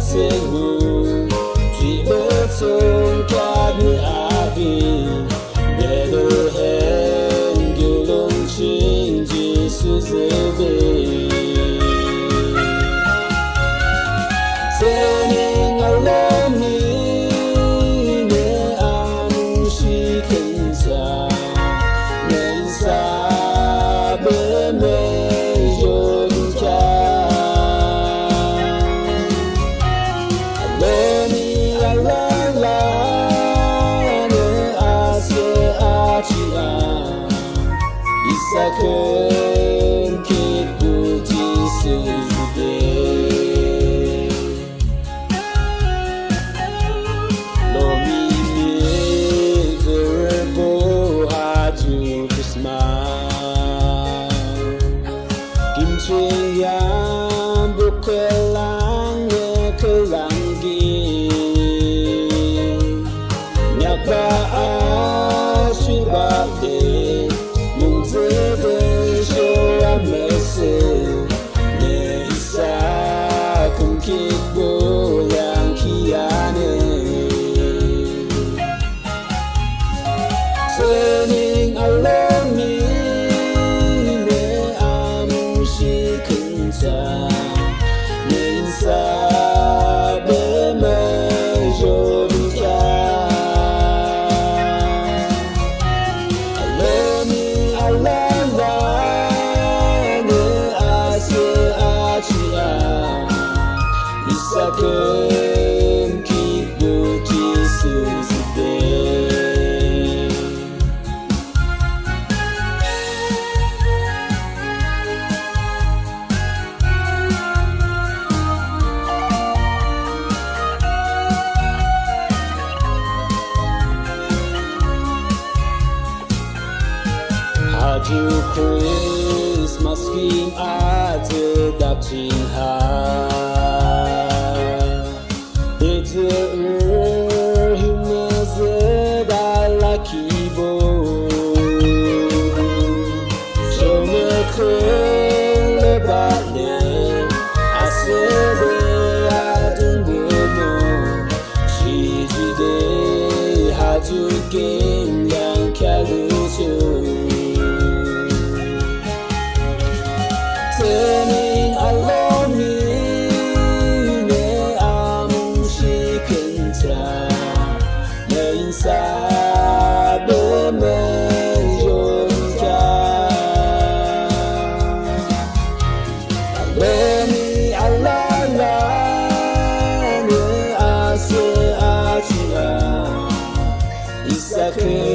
kasihmu Chỉ betul kami abi Better hen gulung chinji suzebe Saying I love me Ne amushi kenza Ne sabe me yonka Aleni alala Ne ase achia Isakın kibuji suzube Yang bukelang kelangi Nyakba asubade Mungzede shoa mese Ne isa kumkit bolang kiane Turning alone me Isakın kibuji suzube Haju Christmas kim ate dachin ha Turning alone me Ne amushi kenta Ne insabe me yonka Aleni alala Ne ase achia Isakın